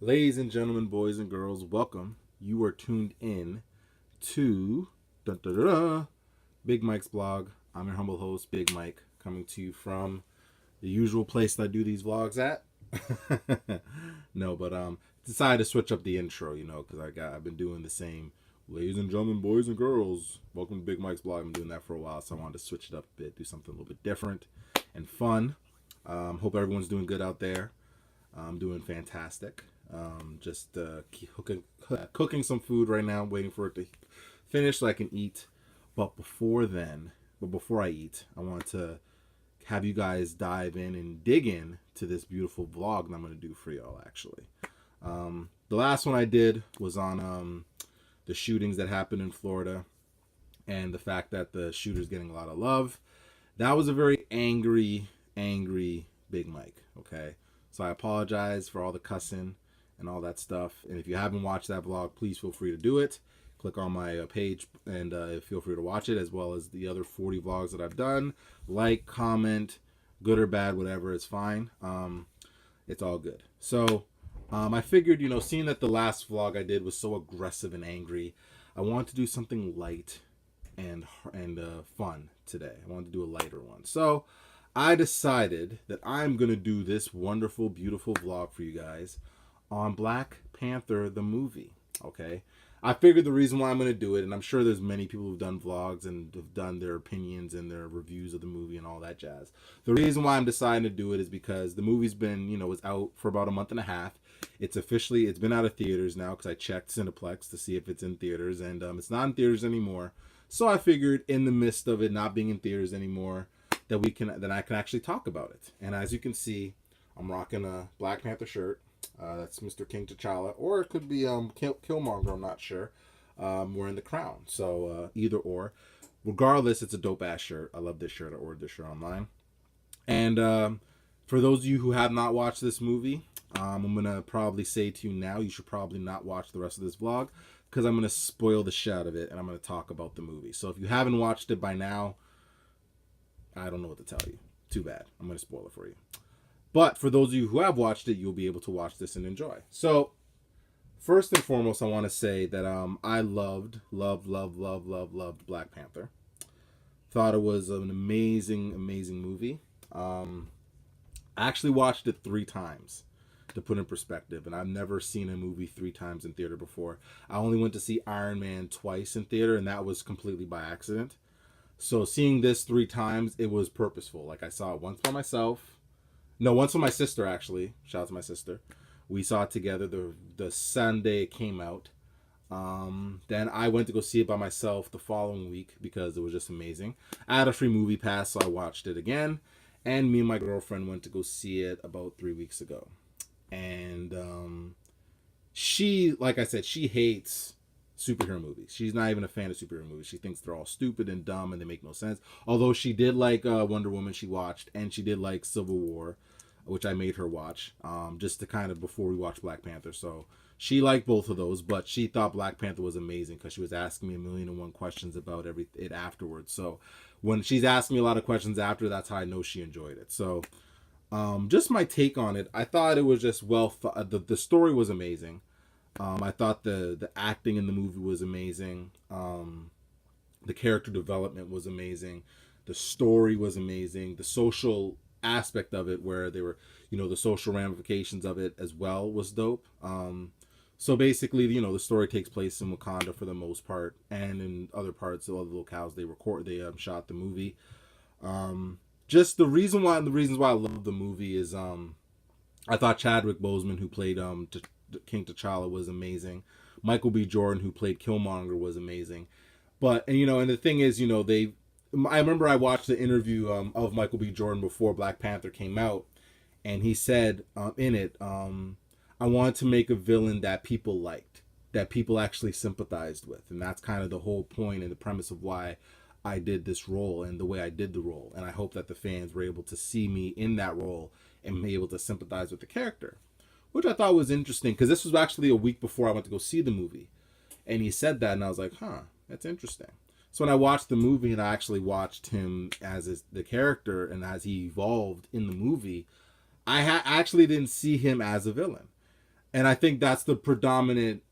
Ladies and gentlemen, boys and girls, welcome. You are tuned in to dun, dun, dun, dun, Big Mike's blog. I'm your humble host, Big Mike, coming to you from the usual place that I do these vlogs at. No, but decided to switch up the intro, because I've been doing the same. Ladies and gentlemen, boys and girls, welcome to Big Mike's blog. I've been doing that for a while, so I wanted to switch it up a bit, do something a little bit different and fun. Hope everyone's doing good out there. I'm doing fantastic. Just cooking some food right now. I'm waiting for it to finish so I can eat. But before I eat, I want to have you guys dive in and dig in to this beautiful vlog that I'm going to do for y'all, actually. The last one I did was on the shootings that happened in Florida and the fact that the shooter's getting a lot of love. That was a very angry Big Mike, okay? So I apologize for all the cussing and all that stuff. And if you haven't watched that vlog, please feel free to do it. Click on my page and feel free to watch it, as well as the other 40 vlogs that I've done. Like, comment, good or bad, whatever, it's fine. It's all good. So I figured, seeing that the last vlog I did was so aggressive and angry, I wanted to do something light and fun today. I wanted to do a lighter one. So I decided that I'm going to do this wonderful, beautiful vlog for you guys on Black Panther, the movie, okay? I figured the reason why I'm going to do it, and I'm sure there's many people who've done vlogs and have done their opinions and their reviews of the movie and all that jazz. The reason why I'm deciding to do it is because the movie's been, it's out for about a month and a half. It's been out of theaters now because I checked Cineplex to see if it's in theaters, and it's not in theaters anymore. So I figured in the midst of it not being in theaters anymore, that I can actually talk about it. And as you can see, I'm rocking a Black Panther shirt. That's Mr. King T'Challa, or it could be Killmonger. I'm not sure. Wearing the crown, so either or. Regardless, it's a dope ass shirt. I love this shirt. I ordered this shirt online. And for those of you who have not watched this movie, I'm gonna probably say to you now, you should probably not watch the rest of this vlog because I'm gonna spoil the shit out of it, and I'm gonna talk about the movie. So if you haven't watched it by now, I don't know what to tell you. Too bad. I'm going to spoil it for you. But for those of you who have watched it, you'll be able to watch this and enjoy. So, first and foremost, I want to say that I loved Black Panther. Thought it was an amazing movie. I actually watched it 3 times to put in perspective, and I've never seen a movie 3 times in theater before. I only went to see Iron Man twice in theater, and that was completely by accident. So seeing this 3 times, it was purposeful. Like, I saw it once by myself. No, once with my sister, actually. Shout out to my sister. We saw it together the Sunday it came out. Then I went to go see it by myself the following week because it was just amazing. I had a free movie pass, so I watched it again. And me and my girlfriend went to go see it about 3 weeks ago. And she, like I said, she hates superhero movies. She's not even a fan of superhero movies. She thinks they're all stupid and dumb and they make no sense. Although she did like Wonder Woman, she watched, and she did like Civil War, which I made her watch, just to kind of before we watched Black Panther. So she liked both of those, but she thought Black Panther was amazing because she was asking me 1,000,001 questions about it afterwards. So when she's asking me a lot of questions after, that's how I know she enjoyed it. So just my take on it, I thought it was just the story was amazing. I thought the acting in the movie was amazing. The character development was amazing. The story was amazing. The social aspect of it, where they were, the social ramifications of it as well, was dope. So basically, the story takes place in Wakanda for the most part, and in other parts of other locales they shot the movie. Just the reasons why I love the movie is I thought Chadwick Boseman, who played King T'Challa, was amazing. Michael B. Jordan, who played Killmonger, was amazing. But and the thing is, I remember I watched the interview of Michael B. Jordan before Black Panther came out, and he said in it, I wanted to make a villain that people liked, that people actually sympathized with, and that's kind of the whole point and the premise of why I did this role and the way I did the role. And I hope that the fans were able to see me in that role and be able to sympathize with the character, which I thought was interesting because this was actually a week before I went to go see the movie. And he said that, and I was like, huh, that's interesting. So when I watched the movie and I actually watched him as the character and as he evolved in the movie, I actually didn't see him as a villain. And I think that's the predominant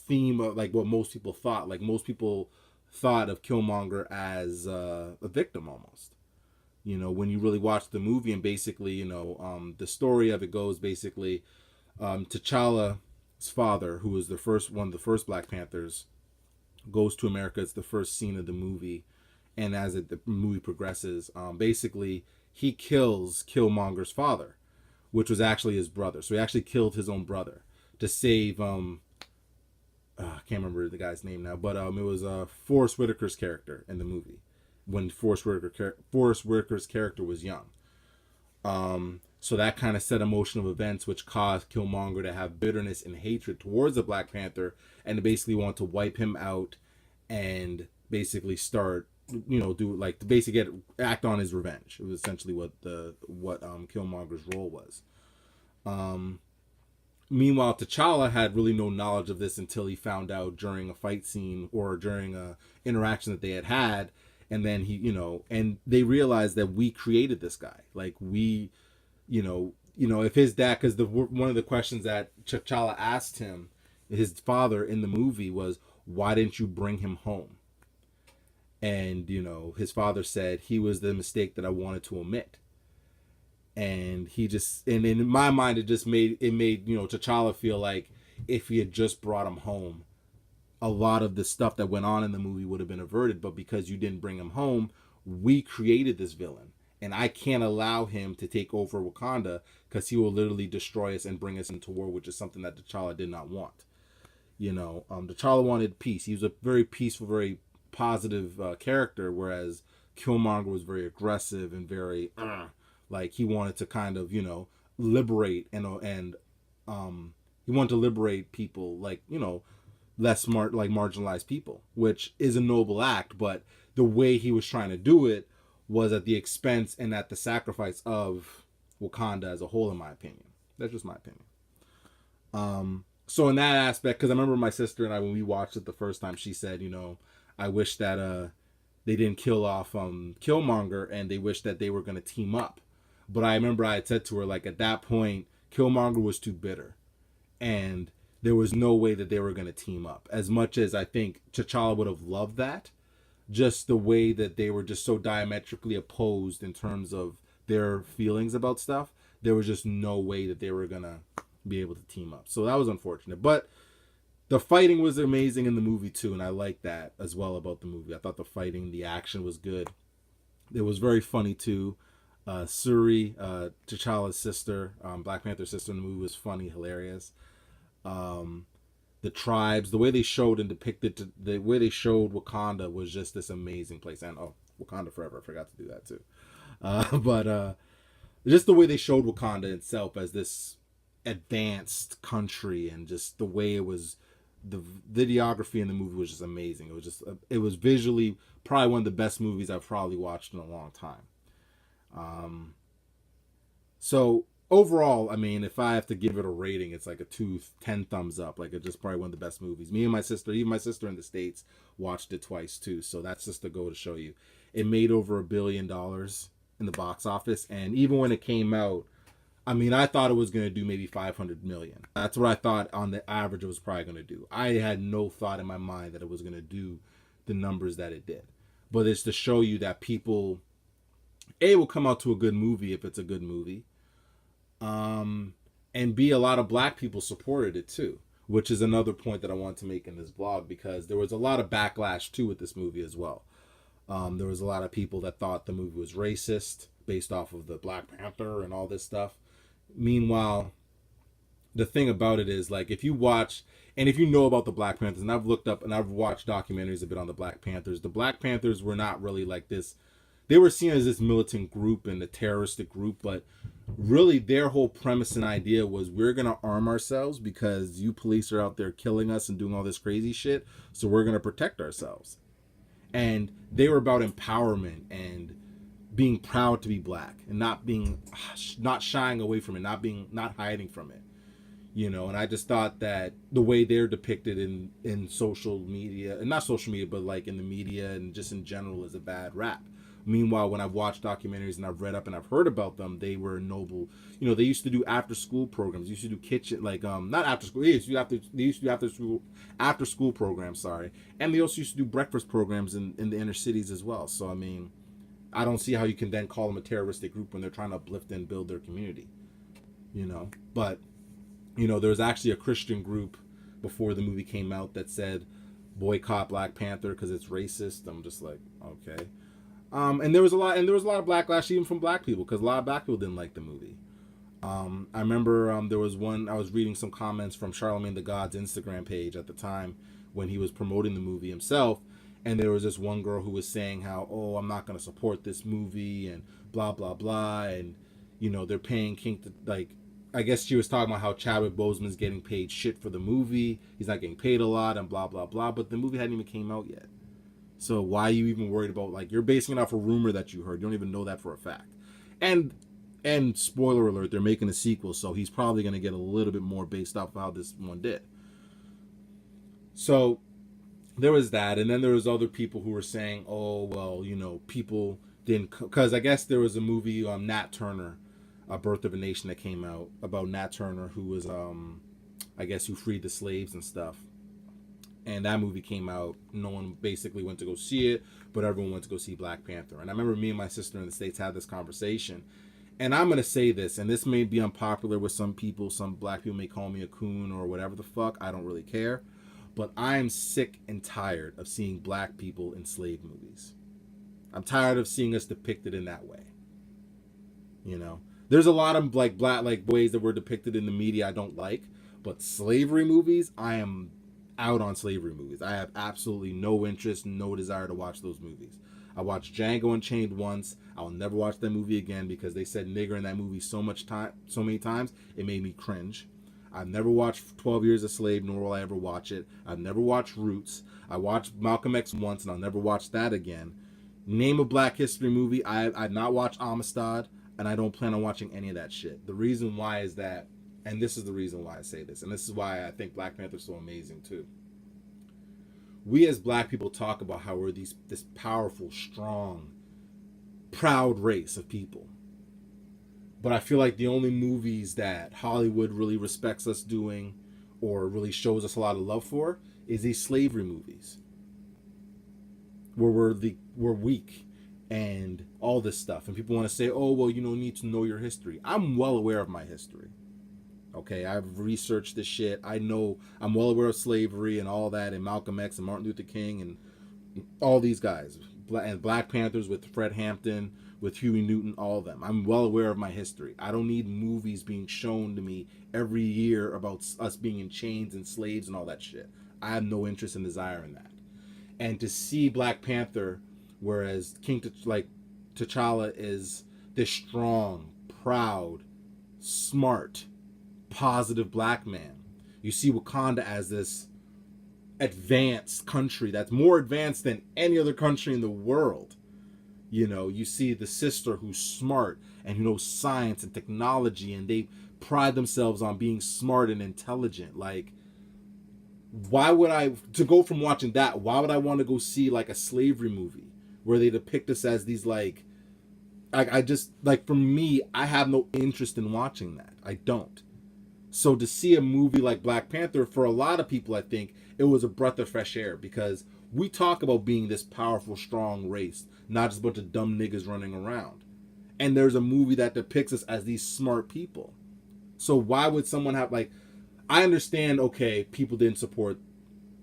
theme of like what most people thought. Like most people thought of Killmonger as a victim almost. You know, when you really watch the movie and basically, the story of it goes basically, T'Challa's father, who was the first one of the first Black Panthers, goes to America. It's the first scene of the movie, and as the movie progresses, basically he kills Killmonger's father, which was actually his brother. So he actually killed his own brother to save I can't remember the guy's name now, but it was Forrest Whitaker's character in the movie when Forrest Whitaker's character was young. So that kind of set a motion of events which caused Killmonger to have bitterness and hatred towards the Black Panther and to basically want to wipe him out and basically start, do like to basically act on his revenge. It was essentially what Killmonger's role was. Meanwhile, T'Challa had really no knowledge of this until he found out during a fight scene or during a interaction that they had, and then and they realized that we created this guy. Like we, if his dad, because one of the questions that T'Challa asked him, his father in the movie was, "Why didn't you bring him home?" And his father said he was the mistake that I wanted to omit. And in my mind, it made T'Challa feel like if he had just brought him home, a lot of the stuff that went on in the movie would have been averted. But because you didn't bring him home, we created this villain, and I can't allow him to take over Wakanda because he will literally destroy us and bring us into war, which is something that T'Challa did not want. T'Challa wanted peace. He was a very peaceful, very positive character, whereas Killmonger was very aggressive and very like he wanted to kind of liberate and he wanted to liberate people, like less smart, like marginalized people, which is a noble act, but the way he was trying to do it was at the expense and at the sacrifice of Wakanda as a whole, in my opinion. That's just my opinion. So in that aspect, because I remember my sister and I, when we watched it the first time, she said, I wish that they didn't kill off Killmonger, and they wish that they were going to team up. But I remember I had said to her, like, at that point, Killmonger was too bitter. And there was no way that they were going to team up. As much as I think T'Challa would have loved that, just the way that they were just so diametrically opposed in terms of their feelings about stuff, there was just no way that they were going to be able to team up. So that was unfortunate. But the fighting was amazing in the movie, too. And I liked that as well about the movie. I thought the fighting, the action was good. It was very funny, too. Shuri, T'Challa's sister, Black Panther's sister in the movie, was funny, hilarious. The tribes, the way they showed and depicted, the way they showed Wakanda was just this amazing place. And Wakanda Forever, I forgot to do that too. But just the way they showed Wakanda itself as this advanced country, and just the way it was, the videography in the movie was just amazing. It was visually probably one of the best movies I've probably watched in a long time. So overall, I mean, if I have to give it a rating, it's like a 10 thumbs up. Like, it's just probably one of the best movies. Me and my sister, even my sister in the States, watched it twice too. So that's just to go to show you. It made over $1 billion in the box office. And even when it came out, I mean, I thought it was going to do maybe 500 million. That's what I thought on the average it was probably going to do. I had no thought in my mind that it was going to do the numbers that it did. But it's to show you that people, A, will come out to a good movie if it's a good movie. And B, a lot of black people supported it too, which is another point that I want to make in this vlog, because there was a lot of backlash too with this movie as well. There was a lot of people that thought the movie was racist based off of the Black Panther and all this stuff. Meanwhile, the thing about it is, like, if you watch, and if you know about the Black Panthers, and I've looked up and I've watched documentaries a bit on the Black Panthers were not really like this. They were seen as this militant group and a terroristic group, but really their whole premise and idea was, we're going to arm ourselves because you police are out there killing us and doing all this crazy shit, so we're going to protect ourselves. And they were about empowerment and being proud to be black and not shying away from it, not hiding from it. And I just thought that the way they're depicted in social media, and not social media, but like in the media and just in general, is a bad rap. Meanwhile, when I've watched documentaries and I've read up and I've heard about them, they were noble. You know, they used to do after school programs. They used to do kitchen, like not after school. They used to do after school programs. Sorry, and they also used to do breakfast programs in the inner cities as well. So I mean, I don't see how you can then call them a terroristic group when they're trying to uplift and build their community. You know, but you know, there was actually a Christian group before the movie came out that said boycott Black Panther because it's racist. I'm just like, okay. And there was a lot of backlash even from black people because a lot of black people didn't like the movie. I remember there was one, I was reading some comments from Charlemagne the God's Instagram page at the time when he was promoting the movie himself, and there was this one girl who was saying how, oh, I'm not going to support this movie and blah blah blah, and you know, they're paying King to, like, I guess she was talking about how Chadwick Boseman's getting paid shit for the movie, he's not getting paid a lot and blah blah blah, but the movie hadn't even came out yet. So why are you even worried about, like, you're basing it off a rumor that you heard. You don't even know that for a fact. And spoiler alert, they're making a sequel, so he's probably going to get a little bit more based off of how this one did. So there was that, and then there was other people who were saying, oh, well, you know, people didn't, because I guess there was a movie, Nat Turner, A Birth of a Nation, that came out about Nat Turner, who was, I guess, who freed the slaves and stuff. And that movie came out. No one basically went to go see it, but everyone went to go see Black Panther. And I remember me and my sister in the States had this conversation. And I'm going to say this, and this may be unpopular with some people. Some black people may call me a coon or whatever the fuck. I don't really care. But I am sick and tired of seeing black people in slave movies. I'm tired of seeing us depicted in that way. You know? There's a lot of like black, like, ways that we're depicted in the media I don't like. But slavery movies, I am out on slavery movies. I have absolutely no interest, no desire to watch those movies. I watched Django Unchained once. I'll never watch that movie again because they said nigger in that movie so many times, it made me cringe. I've never watched 12 Years a Slave, nor will I ever watch it. I've never watched Roots. I watched Malcolm X once, and I'll never watch that again. Name a Black History movie. I've not watched Amistad, and I don't plan on watching any of that shit. The reason why is that, and this is the reason why I say this, and this is why I think Black Panther is so amazing too. We as black people talk about how we're this powerful, strong, proud race of people. But I feel like the only movies that Hollywood really respects us doing or really shows us a lot of love for is these slavery movies. Where we're weak and all this stuff. And people want to say, oh, well, you don't need to know your history. I'm well aware of my history. Okay, I've researched this shit. I know, I'm well aware of slavery and all that, and Malcolm X and Martin Luther King and all these guys. And Black Panthers with Fred Hampton, with Huey Newton, all of them. I'm well aware of my history. I don't need movies being shown to me every year about us being in chains and slaves and all that shit. I have no interest and desire in that. And to see Black Panther, whereas T'Challa is this strong, proud, smart, positive black man. You see Wakanda as this advanced country that's more advanced than any other country in the world. You know, you see the sister who's smart and who knows science and technology, and they pride themselves on being smart and intelligent. Like, why would I, to go from watching that, why would I want to go see like a slavery movie where they depict us as these like I just, like, for me, I have no interest in watching that. I don't. So to see a movie like Black Panther, for a lot of people, I think it was a breath of fresh air, because we talk about being this powerful, strong race, not just a bunch of dumb niggas running around. And there's a movie that depicts us as these smart people. So why would someone have, like, I understand, okay, people didn't support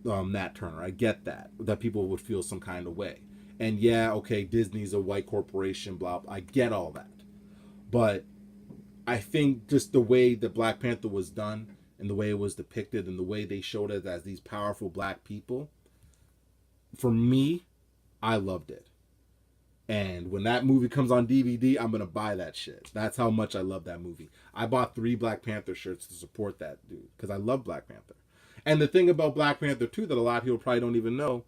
Nat Turner. I get that people would feel some kind of way. And yeah, okay, Disney's a white corporation, blah, blah. I get all that. But I think just the way that Black Panther was done and the way it was depicted and the way they showed it as these powerful black people, for me, I loved it. And when that movie comes on DVD, I'm going to buy that shit. That's how much I love that movie. I bought 3 Black Panther shirts to support that dude because I love Black Panther. And the thing about Black Panther, too, that a lot of people probably don't even know,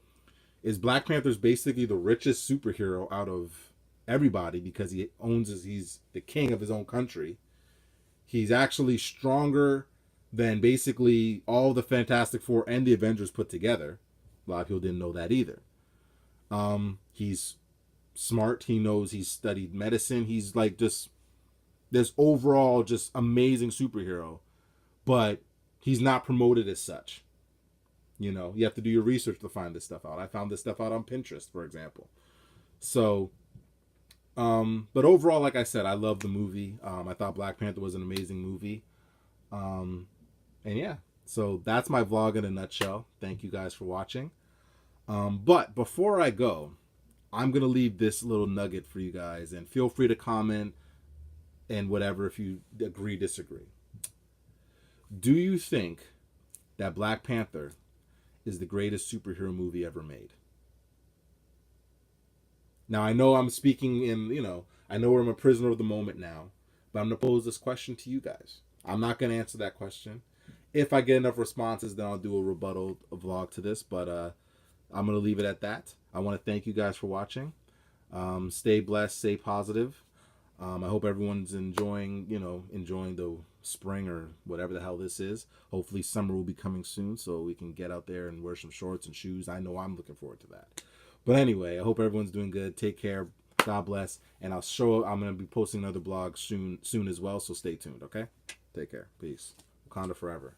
is Black Panther's basically the richest superhero out of everybody because he's the king of his own country. He's actually stronger than basically all the Fantastic Four and the Avengers put together. A lot of people didn't know that either. He's smart. He knows he's studied medicine. He's like just this overall just amazing superhero, but he's not promoted as such. You know, you have to do your research to find this stuff out. I found this stuff out on Pinterest, for example. So, but overall, like I said, I love the movie. I thought Black Panther was an amazing movie. And yeah, so that's my vlog in a nutshell. Thank you guys for watching. But before I go, I'm going to leave this little nugget for you guys, and feel free to comment and whatever if you agree, disagree. Do you think that Black Panther is the greatest superhero movie ever made? Now, I know I'm speaking in, I know I'm a prisoner of the moment now, but I'm going to pose this question to you guys. I'm not going to answer that question. If I get enough responses, then I'll do a rebuttal vlog to this, but I'm going to leave it at that. I want to thank you guys for watching. Stay blessed, stay positive. I hope everyone's enjoying the spring or whatever the hell this is. Hopefully summer will be coming soon so we can get out there and wear some shorts and shoes. I know I'm looking forward to that. But anyway, I hope everyone's doing good. Take care. God bless. And I'm going to be posting another blog soon as well, so stay tuned, okay? Take care. Peace. Wakanda forever.